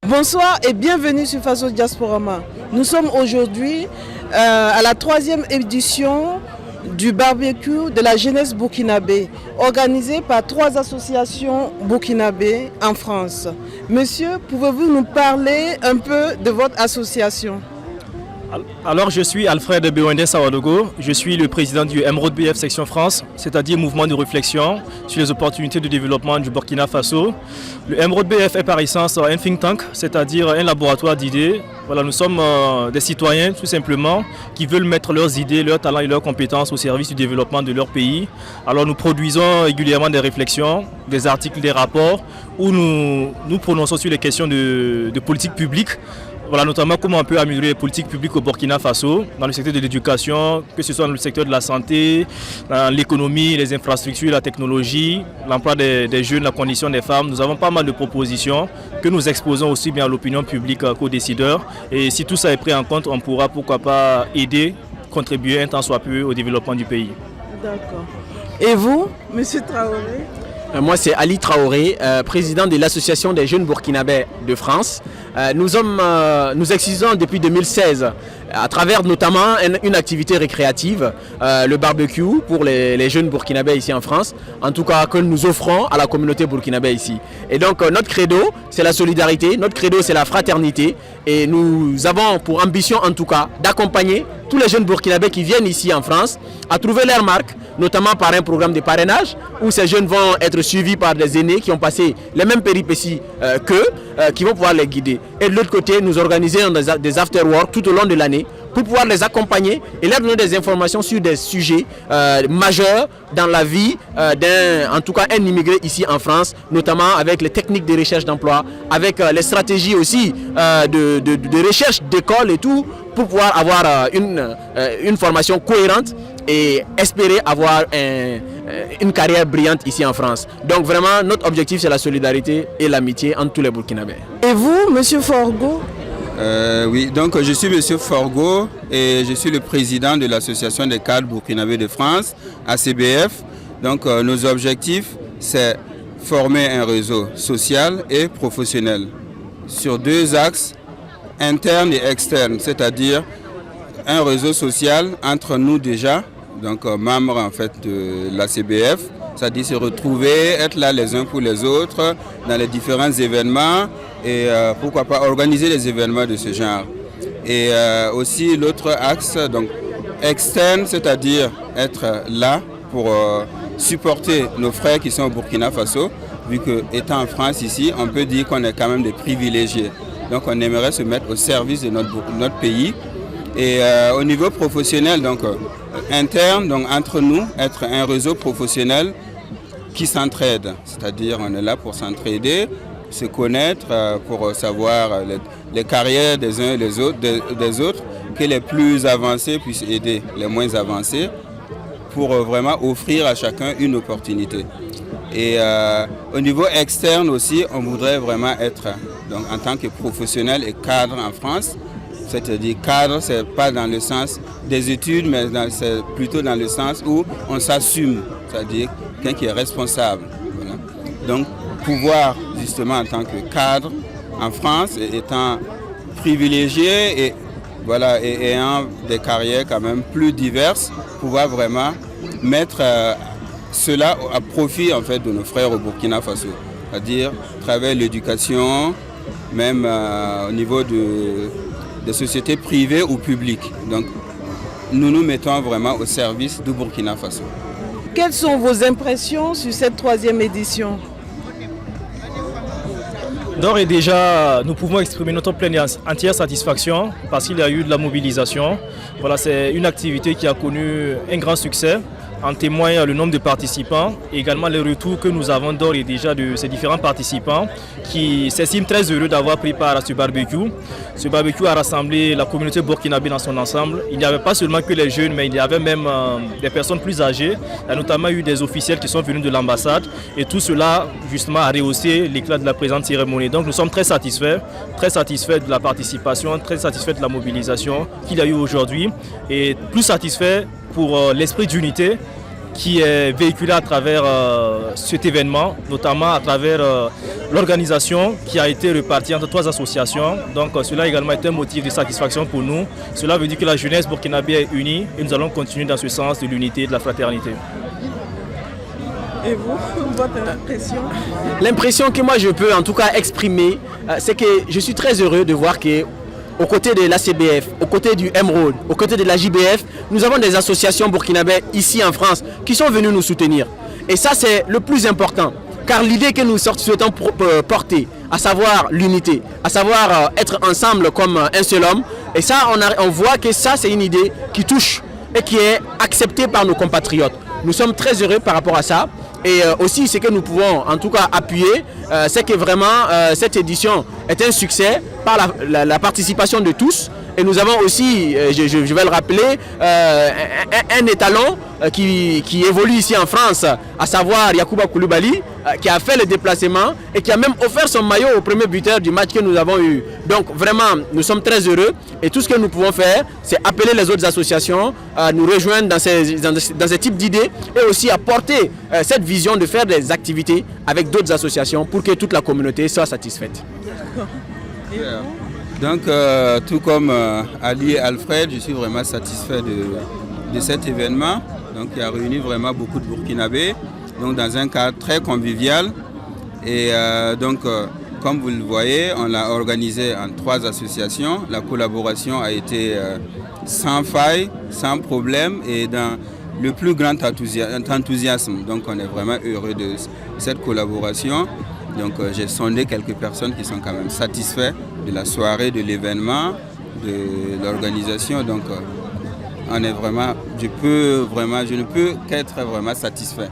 Bonsoir et bienvenue sur Faso Diasporama. Nous sommes aujourd'hui à la 3e édition du barbecue de la jeunesse burkinabé, organisé par 3 associations burkinabées en France. Monsieur, pouvez-vous nous parler un peu de votre association? Alors, je suis Alfred Bewende Sawadogo, je suis le président du Emerald BF Section France, c'est-à-dire mouvement de réflexion sur les opportunités de développement du Burkina Faso. Le Emerald BF est par essence un think tank, c'est-à-dire un laboratoire d'idées. Voilà, nous sommes des citoyens tout simplement qui veulent mettre leurs idées, leurs talents et leurs compétences au service du développement de leur pays. Alors nous produisons régulièrement des réflexions, des articles, des rapports où nous prononçons sur les questions de politique publique. Voilà, notamment comment on peut améliorer les politiques publiques au Burkina Faso, dans le secteur de l'éducation, que ce soit dans le secteur de la santé, dans l'économie, les infrastructures, la technologie, l'emploi des jeunes, la condition des femmes. Nous avons pas mal de propositions que nous exposons aussi bien à l'opinion publique qu'aux décideurs. Et si tout ça est pris en compte, on pourra pourquoi pas aider, contribuer un tant soit peu au développement du pays. D'accord. Et vous, Monsieur Traoré? Moi, c'est Ali Traoré, président de l'Association des jeunes burkinabés de France. Nous existons depuis 2016 à travers notamment une activité récréative, le barbecue pour les jeunes burkinabés ici en France, en tout cas que nous offrons à la communauté burkinabé ici. Et donc notre credo, c'est la solidarité, notre credo, c'est la fraternité. Et nous avons pour ambition en tout cas d'accompagner tous les jeunes burkinabés qui viennent ici en France à trouver leur marque, notamment par un programme de parrainage où ces jeunes vont être suivis par des aînés qui ont passé les mêmes péripéties qu'eux, qui vont pouvoir les guider. Et de l'autre côté, nous organisons des after-work tout au long de l'année pour pouvoir les accompagner et leur donner des informations sur des sujets majeurs dans la vie en tout cas un immigré ici en France, notamment avec les techniques de recherche d'emploi, avec les stratégies aussi de recherche d'école et tout, pour pouvoir avoir une formation cohérente et espérer avoir une carrière brillante ici en France. Donc vraiment, notre objectif, c'est la solidarité et l'amitié entre tous les Burkinabés. Et vous, Monsieur Forgo? Oui, donc je suis Monsieur Forgo et je suis le président de l'Association des cadres burkinabés de France, ACBF. Donc nos objectifs, c'est former un réseau social et professionnel sur 2 axes, interne et externe, c'est-à-dire un réseau social entre nous déjà, donc membres en fait de l'ACBF, c'est-à-dire se retrouver, être là les uns pour les autres dans les différents événements et pourquoi pas organiser des événements de ce genre. Et aussi l'autre axe, donc externe, c'est-à-dire être là pour supporter nos frères qui sont au Burkina Faso, vu que étant en France ici, on peut dire qu'on est quand même des privilégiés. Donc on aimerait se mettre au service de notre pays. Et au niveau professionnel, donc interne, donc entre nous, être un réseau professionnel qui s'entraide. C'est-à-dire on est là pour s'entraider, se connaître, pour savoir les carrières des uns et des autres, que les plus avancés puissent aider les moins avancés, pour vraiment offrir à chacun une opportunité. Et au niveau externe aussi, on voudrait vraiment être, donc, en tant que professionnel et cadre en France, c'est-à-dire cadre, ce n'est pas dans le sens des études, mais c'est plutôt dans le sens où on s'assume, c'est-à-dire quelqu'un qui est responsable. Voilà. Donc pouvoir justement en tant que cadre en France, étant privilégié et voilà, et ayant des carrières quand même plus diverses, pouvoir vraiment mettre cela à profit en fait de nos frères au Burkina Faso, c'est-à-dire à travers l'éducation, même au niveau des sociétés privées ou publiques. Donc nous nous mettons vraiment au service du Burkina Faso. Quelles sont vos impressions sur cette 3e édition? D'ores et déjà, nous pouvons exprimer notre pleine et entière satisfaction parce qu'il y a eu de la mobilisation. Voilà, c'est une activité qui a connu un grand succès. En témoigne le nombre de participants et également les retours que nous avons d'ores et déjà de ces différents participants qui s'estiment très heureux d'avoir pris part à ce barbecue. Ce barbecue a rassemblé la communauté burkinabé dans son ensemble. Il n'y avait pas seulement que les jeunes, mais il y avait même des personnes plus âgées. Il y a notamment eu des officiels qui sont venus de l'ambassade et tout cela justement a rehaussé l'éclat de la présente cérémonie. Donc nous sommes très satisfaits de la participation, très satisfaits de la mobilisation qu'il y a eu aujourd'hui et plus satisfaits pour l'esprit d'unité qui est véhiculé à travers cet événement, notamment à travers l'organisation qui a été répartie entre 3 associations. Donc cela a également été un motif de satisfaction pour nous. Cela veut dire que la jeunesse burkinabé est unie et nous allons continuer dans ce sens de l'unité et de la fraternité. Et vous, votre impression? L'impression que moi je peux en tout cas exprimer, c'est que je suis très heureux de voir que aux côtés de l'ACBF, aux côtés du Emerald, aux côtés de la JBF, nous avons des associations burkinabées ici en France qui sont venues nous soutenir. Et ça c'est le plus important, car l'idée que nous souhaitons porter, à savoir l'unité, à savoir être ensemble comme un seul homme, et ça on voit que ça c'est une idée qui touche et qui est acceptée par nos compatriotes. Nous sommes très heureux par rapport à ça. Et aussi ce que nous pouvons en tout cas appuyer, c'est que vraiment cette édition est un succès par la participation de tous. Et nous avons aussi, je vais le rappeler, un étalon qui évolue ici en France, à savoir Yacouba Koulibaly, qui a fait le déplacement et qui a même offert son maillot au premier buteur du match que nous avons eu. Donc vraiment, nous sommes très heureux et tout ce que nous pouvons faire, c'est appeler les autres associations à nous rejoindre dans ces types d'idées et aussi à porter cette vision de faire des activités avec d'autres associations pour que toute la communauté soit satisfaite. Donc, tout comme Ali et Alfred, je suis vraiment satisfait de cet événement, donc, qui a réuni vraiment beaucoup de Burkinabés, donc, dans un cadre très convivial. Et donc, comme vous le voyez, on l'a organisé en 3 associations. La collaboration a été sans faille, sans problème et dans le plus grand enthousiasme. Donc, on est vraiment heureux de cette collaboration. Donc j'ai sondé quelques personnes qui sont quand même satisfaites de la soirée, de l'événement, de l'organisation. Donc on est vraiment, je ne peux qu'être vraiment satisfait.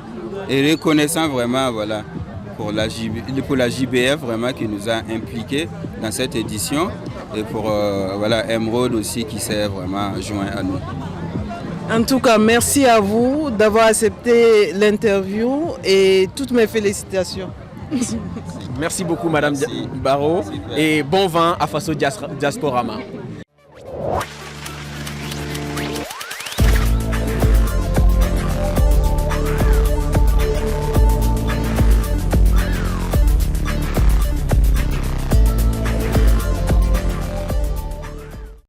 Et reconnaissant vraiment voilà, pour la JBF vraiment qui nous a impliqués dans cette édition. Et pour voilà, Emerald aussi qui s'est vraiment joint à nous. En tout cas, merci à vous d'avoir accepté l'interview et toutes mes félicitations. Merci beaucoup Madame Barrault et bon vent à Faso Diasporama.